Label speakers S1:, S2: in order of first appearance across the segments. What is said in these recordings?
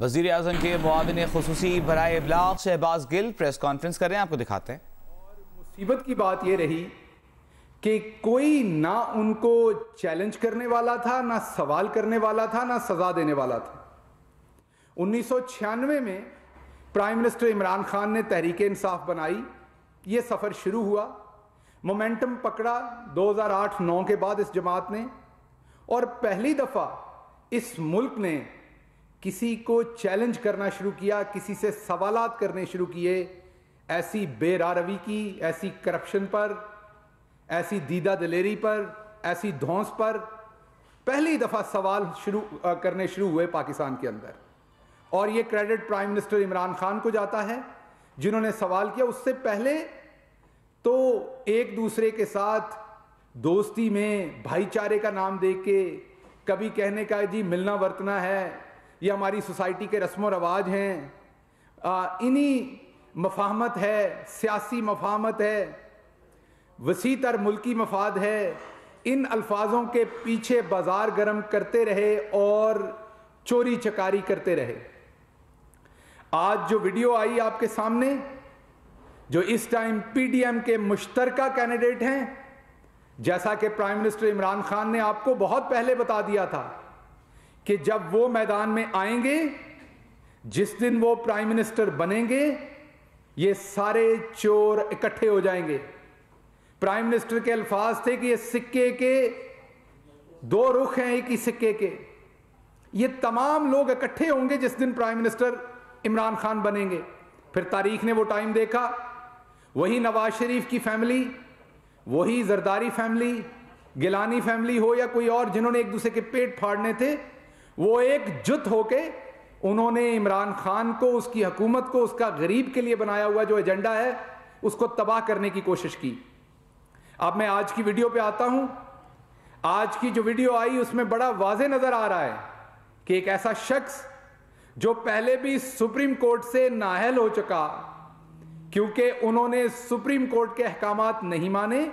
S1: वज़ीर आज़म के मुआविन खुसूसी बराए इब्लाग शहबाज गिल प्रेस कॉन्फ्रेंस कर रहे हैं, आपको दिखाते हैं।
S2: और मुसीबत की बात यह रही कि कोई ना उनको चैलेंज करने वाला था, ना सवाल करने वाला था, ना सजा देने वाला था। 1996 में प्राइम मिनिस्टर इमरान खान ने तहरीक इंसाफ बनाई, ये सफ़र शुरू हुआ, मोमेंटम पकड़ा 2008-9 के बाद इस जमात ने, और पहली दफ़ा इस मुल्क ने किसी को चैलेंज करना शुरू किया, किसी से सवालात करने शुरू किए, ऐसी बेरारवी की, ऐसी करप्शन पर, ऐसी दीदा दिलेरी पर, ऐसी धौंस पर पहली दफ़ा सवाल करने शुरू हुए पाकिस्तान के अंदर। और ये credit prime minister Imran Khan को जाता है जिन्होंने सवाल किया। उससे पहले तो एक दूसरे के साथ दोस्ती में भाईचारे का नाम दे के कभी कहने का जी मिलना वर्तना है, ये हमारी सोसाइटी के रस्म व रवाज हैं, इन्हीं मफाहमत है, सियासी मफाहमत है, वसी तर मुल्की मफाद है, इन अल्फाजों के पीछे बाजार गर्म करते रहे और चोरी चकारी करते रहे। आज जो वीडियो आई आपके सामने, जो इस टाइम पीडीएम के मुश्तरका कैंडिडेट हैं, जैसा कि प्राइम मिनिस्टर इमरान खान ने आपको बहुत पहले बता दिया था कि जब वो मैदान में आएंगे, जिस दिन वो प्राइम मिनिस्टर बनेंगे, ये सारे चोर इकट्ठे हो जाएंगे। प्राइम मिनिस्टर के अल्फाज थे कि ये सिक्के के दो रुख हैं एक ही सिक्के के, ये तमाम लोग इकट्ठे होंगे जिस दिन प्राइम मिनिस्टर इमरान खान बनेंगे। फिर तारीख ने वो टाइम देखा, वही नवाज शरीफ की फैमिली, वही जरदारी फैमिली, गिलानी फैमिली हो या कोई और जिन्होंने एक दूसरे के पेट फाड़ने थे, वो एकजुट होके उन्होंने इमरान खान को, उसकी हुकूमत को, उसका गरीब के लिए बनाया हुआ जो एजेंडा है उसको तबाह करने की कोशिश की। अब मैं आज की वीडियो पे आता हूं। आज की जो वीडियो आई उसमें बड़ा वाज़े नजर आ रहा है कि एक ऐसा शख्स जो पहले भी सुप्रीम कोर्ट से नाअहल हो चुका क्योंकि उन्होंने सुप्रीम कोर्ट के अहकामात नहीं माने,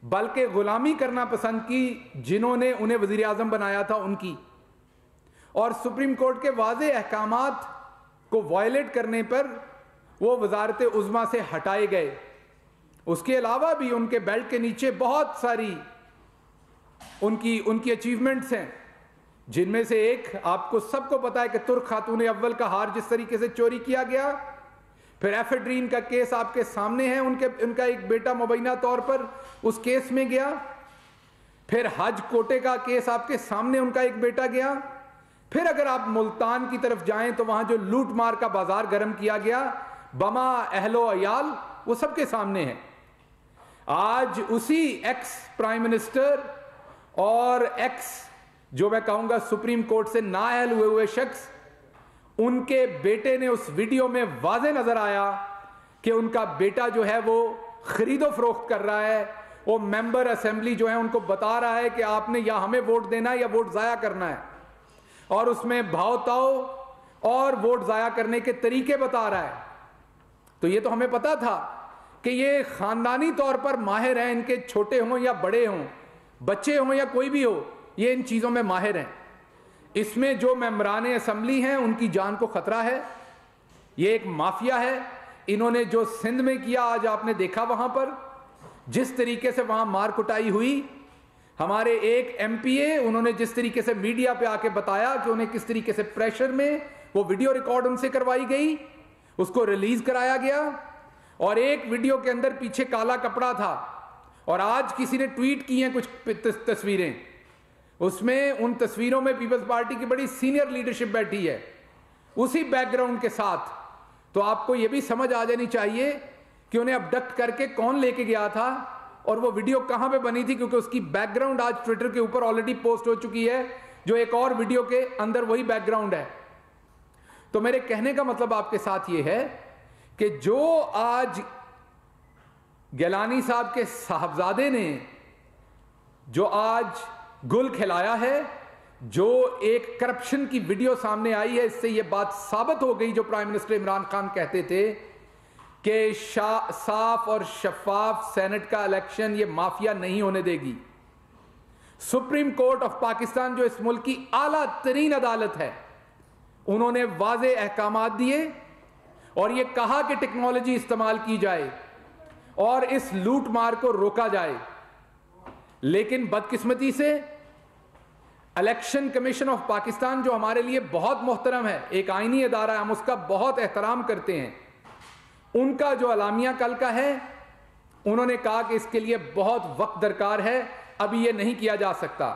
S2: बल्कि गुलामी करना पसंद की जिन्होंने उन्हें वजीर आजम बनाया था उनकी, और सुप्रीम कोर्ट के वाज़े अहकामात को वायलेट करने पर वो वजारत उज़्मा से हटाए गए। उसके अलावा भी उनके बेल्ट के नीचे बहुत सारी उनकी अचीवमेंट्स हैं, जिनमें से एक आपको सबको पता है कि तुर्क खातून अव्वल का हार जिस तरीके से चोरी किया गया, फिर एफेड्रीन का केस आपके सामने है, उनका एक बेटा मुबैना तौर पर उस केस में गया, फिर हज कोटे का केस आपके सामने उनका एक बेटा गया, फिर अगर आप मुल्तान की तरफ जाएं तो वहां जो लूट मार का बाजार गर्म किया गया, बमा अहलो अयाल, वो सबके सामने है। आज उसी एक्स प्राइम मिनिस्टर और एक्स जो मैं कहूंगा सुप्रीम कोर्ट से नाअहल हुए शख्स, उनके बेटे ने उस वीडियो में वाज़े नजर आया कि उनका बेटा जो है वो खरीदो फरोख्त कर रहा है। वो मेंबर असेंबली जो है उनको बता रहा है कि आपने या हमें वोट देना है या वोट ज़ाया करना है, और उसमें भाव ताव और वोट ज़ाया करने के तरीके बता रहा है। तो ये तो हमें पता था कि ये खानदानी तौर पर माहिर हैं, इनके छोटे हों या बड़े हों, बच्चे हों या कोई भी हो, ये इन चीज़ों में माहिर हैं। इसमें जो मेंबरान असेंबली हैं उनकी जान को खतरा है। ये एक माफिया है। इन्होंने जो सिंध में किया आज आपने देखा, वहां पर जिस तरीके से वहां मार कुटाई हुई, हमारे एक एमपीए उन्होंने जिस तरीके से मीडिया पे आके बताया कि उन्हें किस तरीके से प्रेशर में वो वीडियो रिकॉर्ड उनसे करवाई गई, उसको रिलीज कराया गया, और एक वीडियो के अंदर पीछे काला कपड़ा था, और आज किसी ने ट्वीट की हैं कुछ तस्वीरें, उसमें उन तस्वीरों में पीपल्स पार्टी की बड़ी सीनियर लीडरशिप बैठी है उसी बैकग्राउंड के साथ। तो आपको यह भी समझ आ जानी चाहिए कि उन्हें अबडक्ट करके कौन लेके गया था और वो वीडियो कहां पे बनी थी, क्योंकि उसकी बैकग्राउंड आज ट्विटर के ऊपर ऑलरेडी पोस्ट हो चुकी है, जो एक और वीडियो के अंदर वही बैकग्राउंड है। तो मेरे कहने का मतलब आपके साथ ये है कि जो आज गिलानी साहब के साहबजादे ने जो आज गुल खिलाया है, जो एक करप्शन की वीडियो सामने आई है, इससे यह बात साबित हो गई जो प्राइम मिनिस्टर इमरान खान कहते थे कि साफ और शफाफ सेनेट का इलेक्शन ये माफिया नहीं होने देगी। सुप्रीम कोर्ट ऑफ पाकिस्तान जो इस मुल्क की आला तरीन अदालत है, उन्होंने वाज़े अहकामात दिए और ये कहा कि टेक्नोलॉजी इस्तेमाल की जाए और इस लूट मार को रोका जाए। लेकिन बदकिस्मती से इलेक्शन कमीशन ऑफ पाकिस्तान, जो हमारे लिए बहुत मोहतरम है, एक आईनी अदारा है, हम उसका बहुत एहतराम करते हैं, उनका जो अलामिया कल का है, उन्होंने कहा कि इसके लिए बहुत वक्त दरकार है, अभी ये नहीं किया जा सकता।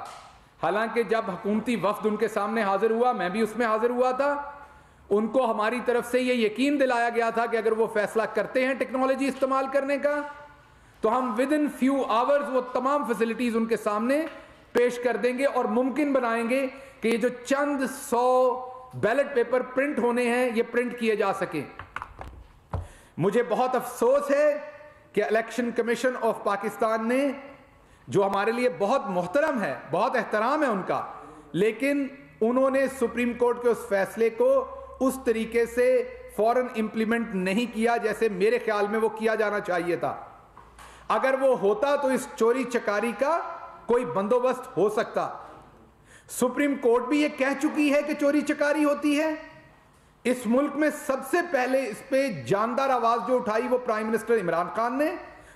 S2: हालांकि जब हुकूमती वफ्द उनके सामने हाजिर हुआ, मैं भी उसमें हाजिर हुआ था, उनको हमारी तरफ से ये यकीन दिलाया गया था कि अगर वो फैसला करते हैं टेक्नोलॉजी इस्तेमाल करने का, तो हम विद इन फ्यू आवर्स वो तमाम फैसिलिटीज उनके सामने पेश कर देंगे और मुमकिन बनाएंगे कि ये जो चंद 100 बैलेट पेपर प्रिंट होने हैं, ये प्रिंट किए जा सके। मुझे बहुत अफसोस है कि इलेक्शन कमीशन ऑफ पाकिस्तान ने, जो हमारे लिए बहुत मोहतरम है, बहुत एहतराम है उनका, लेकिन उन्होंने सुप्रीम कोर्ट के उस फैसले को उस तरीके से फौरन इंप्लीमेंट नहीं किया जैसे मेरे ख्याल में वो किया जाना चाहिए था। अगर वो होता तो इस चोरी चकारी का कोई बंदोबस्त हो सकता। सुप्रीम कोर्ट भी ये कह चुकी है कि चोरी चकारी होती है। इस मुल्क में सबसे पहले इस पे जानदार आवाज जो उठाई वो प्राइम मिनिस्टर इमरान खान ने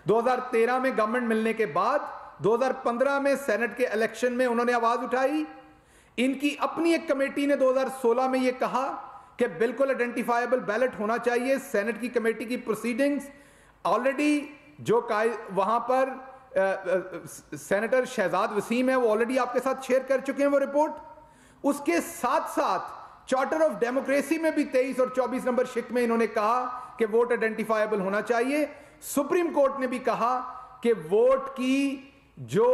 S2: 2013 में गवर्नमेंट मिलने के बाद, 2015 में सेनेट के इलेक्शन में उन्होंने आवाज उठाई। इनकी अपनी एक कमेटी ने 2016 में यह कहा कि बिल्कुल आइडेंटिफाइबल बैलेट होना चाहिए। सेनेट की कमेटी की प्रोसीडिंग्स ऑलरेडी जो वहां पर सेनेटर शहजाद वसीम है वो ऑलरेडी आपके साथ शेयर कर चुके हैं वो रिपोर्ट। उसके साथ साथ चार्टर ऑफ डेमोक्रेसी में भी 23 और 24 नंबर शिक में इन्होंने कहा कि वोट आइडेंटिफाइबल होना चाहिए। सुप्रीम कोर्ट ने भी कहा कि वोट की जो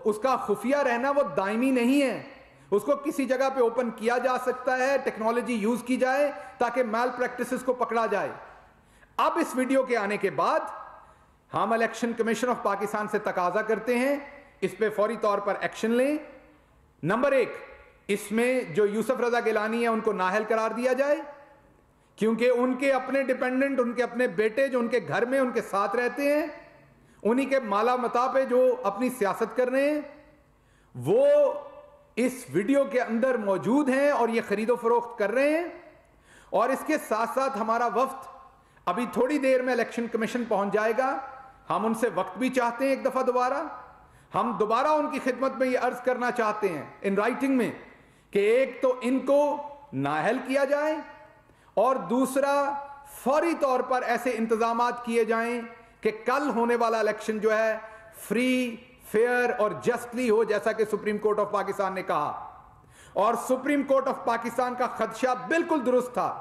S2: उसका खुफिया रहना वो दायमी नहीं है, उसको किसी जगह पे ओपन किया जा सकता है, टेक्नोलॉजी यूज की जाए ताकि मैल प्रैक्टिसेस को पकड़ा जाए। अब इस वीडियो के आने के बाद हम इलेक्शन कमीशन ऑफ पाकिस्तान से तकाजा करते हैं इस पे फौरी तौर पर एक्शन लें। नंबर 1, इसमें जो यूसुफ रजा गिलानी है उनको नाअहल करार दिया जाए, क्योंकि उनके अपने डिपेंडेंट, उनके अपने बेटे जो उनके घर में उनके साथ रहते हैं, उन्हीं के माला मता पे जो अपनी सियासत कर रहे हैं, वो इस वीडियो के अंदर मौजूद हैं और ये खरीदो फरोख्त कर रहे हैं। और इसके साथ साथ हमारा वफ्द अभी थोड़ी देर में इलेक्शन कमीशन पहुंच जाएगा। हम उनसे वक्त भी चाहते हैं एक दफा दोबारा, हम दोबारा उनकी खिदमत में ये अर्ज करना चाहते हैं इन राइटिंग में कि एक तो इनको नाअहल किया जाए और दूसरा फौरी तौर पर ऐसे इंतजामात किए जाएं कि कल होने वाला इलेक्शन जो है फ्री, फेयर और जस्टली हो, जैसा कि सुप्रीम कोर्ट ऑफ पाकिस्तान ने कहा। और सुप्रीम कोर्ट ऑफ पाकिस्तान का खदशा बिल्कुल दुरुस्त था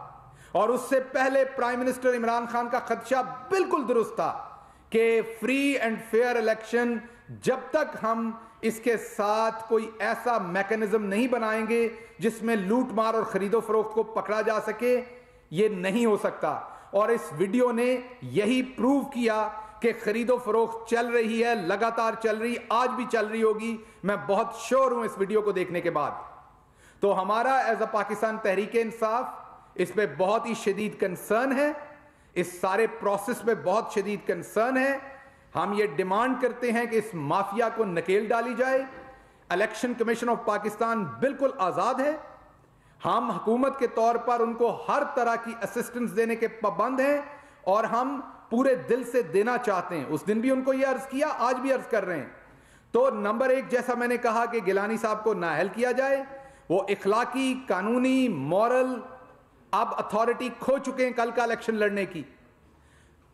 S2: और उससे पहले प्राइम मिनिस्टर इमरान खान का खदशा बिल्कुल दुरुस्त था कि फ्री एंड फेयर इलेक्शन, जब तक हम इसके साथ कोई ऐसा मैकेनिज्म नहीं बनाएंगे जिसमें लूट मार और खरीदो फरोख्त को पकड़ा जा सके, ये नहीं हो सकता। और इस वीडियो ने यही प्रूव किया कि खरीदो फरोख्त चल रही है, लगातार चल रही, आज भी चल रही होगी। मैं बहुत श्योर हूं इस वीडियो को देखने के बाद। तो हमारा एज अ पाकिस्तान तहरीक इंसाफ इस पे बहुत ही शदीद कंसर्न है, इस सारे प्रोसेस पे बहुत शदीद कंसर्न है। हम ये डिमांड करते हैं कि इस माफिया को नकेल डाली जाए। इलेक्शन कमीशन ऑफ पाकिस्तान बिल्कुल आज़ाद है, हम हुकूमत के तौर पर उनको हर तरह की असिस्टेंस देने के पाबंद हैं और हम पूरे दिल से देना चाहते हैं। उस दिन भी उनको यह अर्ज किया, आज भी अर्ज कर रहे हैं। तो नंबर 1, जैसा मैंने कहा कि गिलानी साहब को नाअहल किया जाए, वो इखलाकी, कानूनी, मॉरल अब अथॉरिटी खो चुके हैं कल का इलेक्शन लड़ने की।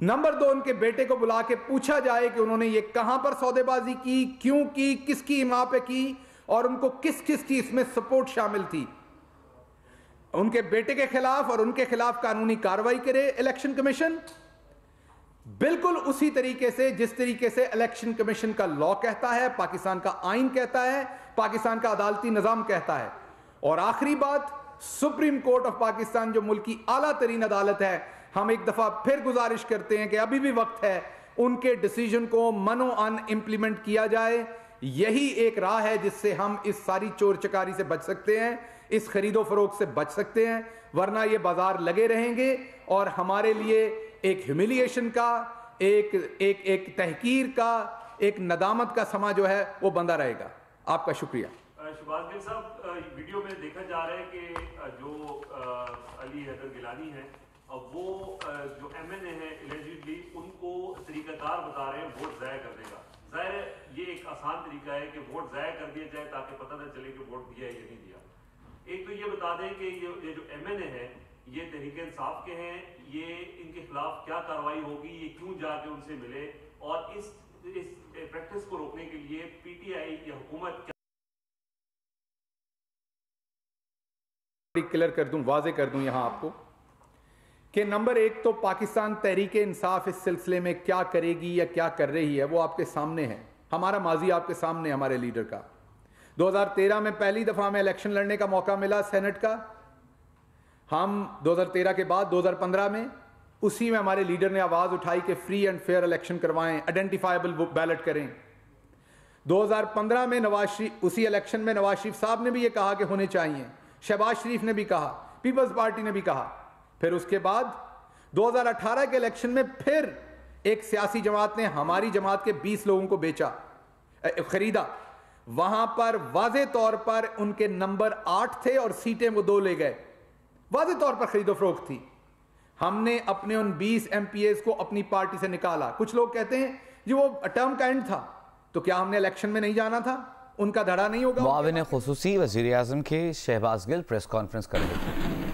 S2: नंबर 2, उनके बेटे को बुला के पूछा जाए कि उन्होंने ये कहां पर सौदेबाजी की, क्यों की, किसकी इमाम पे की और उनको किस किस की इसमें सपोर्ट शामिल थी। उनके बेटे के खिलाफ और उनके खिलाफ कानूनी कार्रवाई करे इलेक्शन कमीशन, बिल्कुल उसी तरीके से जिस तरीके से इलेक्शन कमीशन का लॉ कहता है, पाकिस्तान का आइन कहता है, पाकिस्तान का अदालती निजाम कहता है। और आखिरी बात, सुप्रीम कोर्ट ऑफ पाकिस्तान जो मुल्क की आला तरीन अदालत है, हम एक दफा फिर गुजारिश करते हैं कि अभी भी वक्त है, उनके डिसीजन को मनो अन इंप्लीमेंट किया जाए। यही एक राह है जिससे हम इस सारी चोर चकारी से बच सकते हैं, इस खरीदो फरोख्त से बच सकते हैं। वरना ये बाजार लगे रहेंगे और हमारे लिए एक ह्यूमिलिएशन का, एक तहकीर का, एक नदामत का समा जो है वो बंदा रहेगा। आपका शुक्रिया।
S3: शहबाज गिल साहब, वीडियो में देखा जा रहा है कि जो अली हैदर गिलानी हैं, वो जो MNA है एलिजिबली उनको तरीकाकार बता रहे हैं वोट ज़ाया करने का। ज़ाहिर है ये एक आसान तरीका है कि वोट ज़ाया कर दिया जाए ताकि पता न चले कि वोट दिया है या नहीं दिया। एक तो ये बता दें कि ये जो MNA है ये तहरीक इंसाफ के हैं, ये इनके खिलाफ क्या कार्रवाई होगी, ये क्यों जाके उनसे मिले, और इस प्रैक्टिस को रोकने के लिए PTI या हुकूमत
S2: क्लियर कर दूं, वाजे कर दूं यहां आपको कि नंबर एक तो पाकिस्तान तहरीक इंसाफ इस सिलसिले में क्या करेगी या क्या कर रही है वो आपके सामने है। हमारा माजी आपके सामने, हमारे लीडर का 2013 में पहली दफा हमें इलेक्शन लड़ने का मौका मिला सेनेट का। हम 2013 के बाद 2015 में उसी में हमारे लीडर ने आवाज उठाई कि फ्री एंड फेयर इलेक्शन करवाएं, आइडेंटिफाइबल बैलेट करें। 2015 में नवाज शरीफ, उसी इलेक्शन में नवाज शरीफ साहब ने भी ये कहा कि होने चाहिए, शहबाज शरीफ ने भी कहा, पीपल्स पार्टी ने भी कहा। फिर उसके बाद 2018 के इलेक्शन में फिर एक सियासी जमात ने हमारी जमात के 20 लोगों को बेचा, खरीदा। वहां पर वाजे तौर पर उनके नंबर 8 थे और सीटें वो 2 ले गए। वाजे तौर पर खरीदो फरोख्त थी। हमने अपने उन 20 MPAs को अपनी पार्टी से निकाला। कुछ लोग कहते हैं जी वो टर्म का एंड था, तो क्या हमने इलेक्शन में नहीं जाना था? उनका धड़ा नहीं होगा?
S1: मुआविन खुसूसी वज़ीर आज़म के शहबाज गिल प्रेस कॉन्फ्रेंस कर रहे थे।